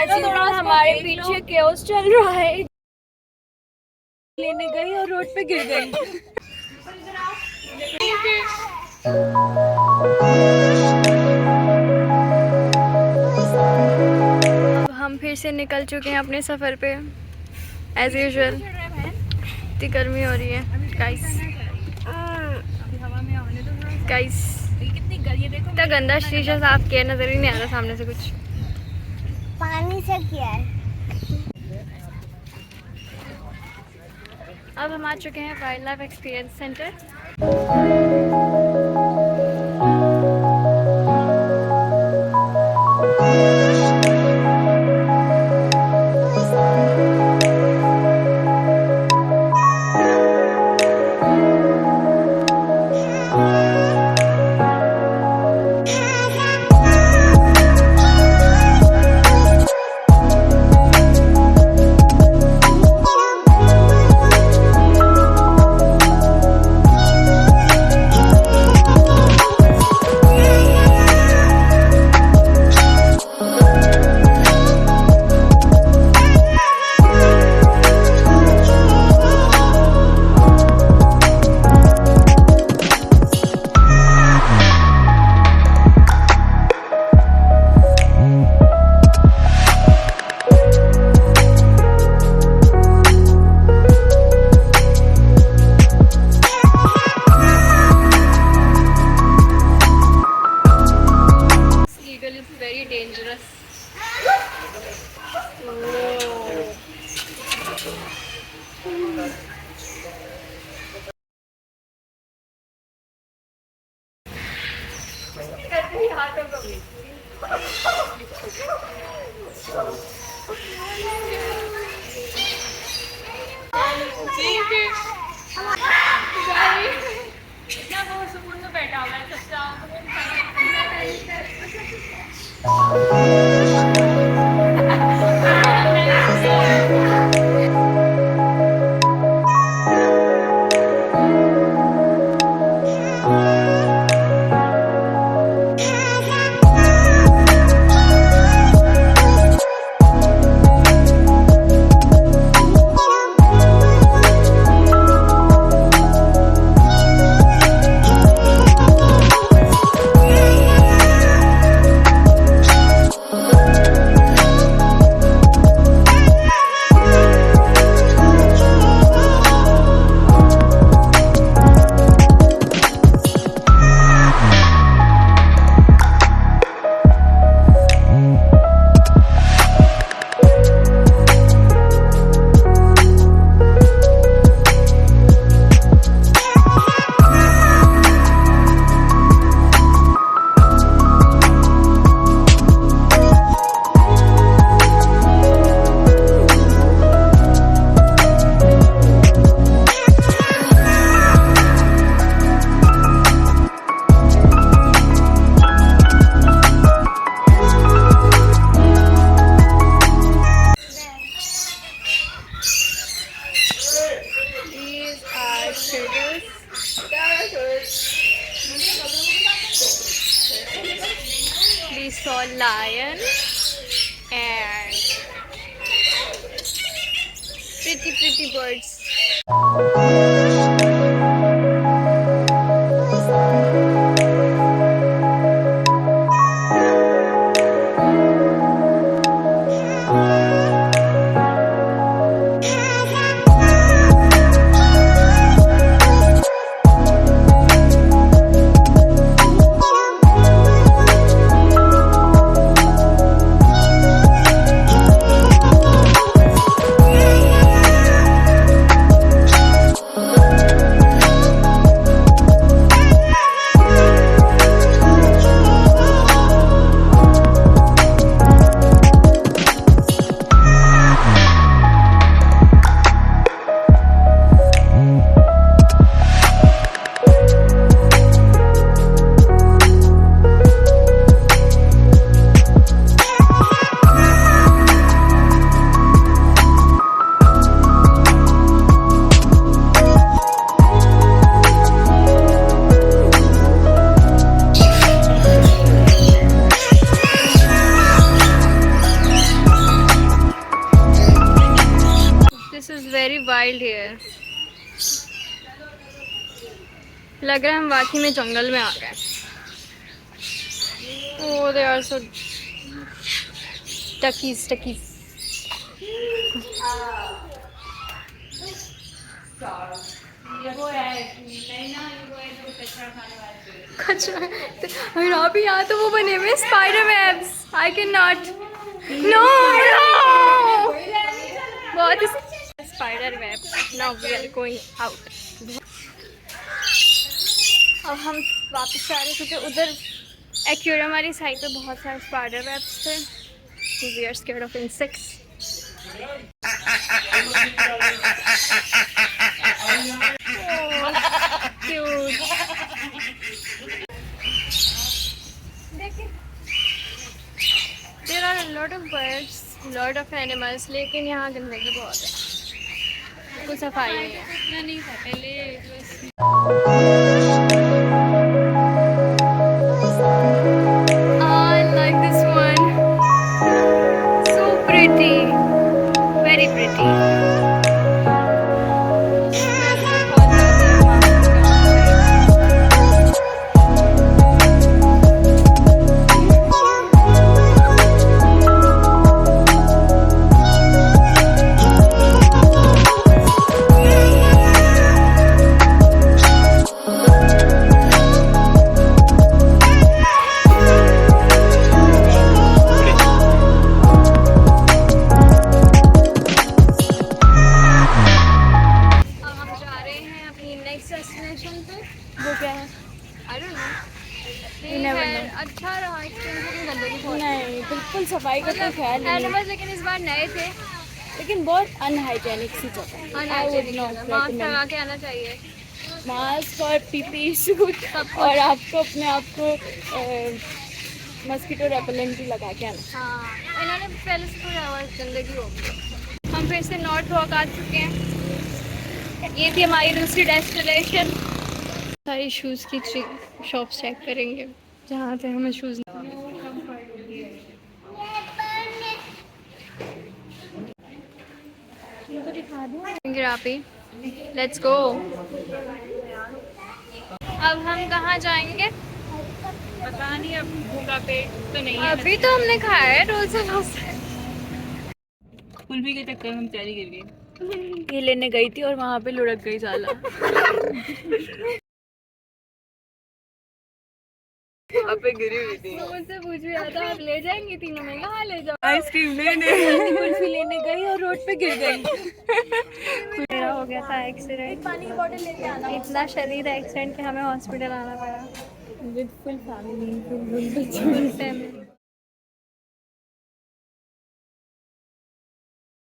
हमारे पीछे केओस चल रहा है, लेने गई और रोड पे गिर गई। अब हम फिर से निकल चुके हैं अपने सफ़र पे एज यूजुअल। इतनी गर्मी हो रही है गाइस। इतना गंदा शीशा साफ किया, नजर ही नहीं आ रहा सामने से कुछ। पानी से किया है। अब हम आ चुके हैं wild life experience centre. Very dangerous. इतना वो सुकून में बैठा हुआ है सच्चा। We saw lion and pretty birds. This is very wild here. लग रहा है हम वाकई में जंगल में आ गए. ओह दे आर सो टकीज. कचरा है और अभी यहाँ तो वो बने हुए spider webs. I can not. No बहुत spider webs. Now we are going out. अब हम वापस आ रहे क्योंकि उधर एक्वेरियम वाली साइड पे बहुत सारे स्पाइडर वेब्स थे. We are scared of insects. Cute. There are a lot of birds, lot of animals, लेकिन यहाँ गंदगी बहुत है. कुछ सफाई नहीं है. इतना नहीं था पहले. I like this one. So pretty. Very pretty. वो क्या है? I don't know. अच्छा रहा एक्सपीरियंस. गंदगी बहुत नहीं, बिल्कुल सफाई का कोई ख्याल नहीं. एनिमल्स लेकिन इस बार नए थे. लेकिन बहुत अनहाइजेनिक सी जगह. मास्क लगा के आना चाहिए. मास्क और पीपी सूट और आपको अपने आप को मस्कीटो रेपेलेंट भी लगा के आना. हाँ इन्होंने पहले से पूरा आवाज़ गंदगी हो गई. हम फिर से नॉर्थ वॉक आ चुके हैं. ये थी हमारी दूसरी डेस्टिनेशन. सारी शूज़ की शॉप चेक करेंगे जहाँ से हमें शूज़. गिरापी. Let's go. अब हम कहाँ जाएंगे? पता नहीं, अब भूखा पेट तो नहीं है. अभी तो हमने खाया है रोल से डोसा. कुल्फी के चक्कर में हम तैयारी कर गए. ये लेने गई थी और वहाँ पे लुढ़क गई साला. वहाँ पे गिरी हुई थी. मुझसे पूछ भी आता आप ले जाएंगे तीनों में. कहाँ ले जाओ? आइसक्रीम लेने. कुल्फी लेने गई और रोड पे गिर गई. मेरा हो गया था एक्सीडेंट. पानी की बोतल लेके आना. इतना शदीद एक्सीडेंट कि हमें हॉस्पिटल आना पड़ा. With full family.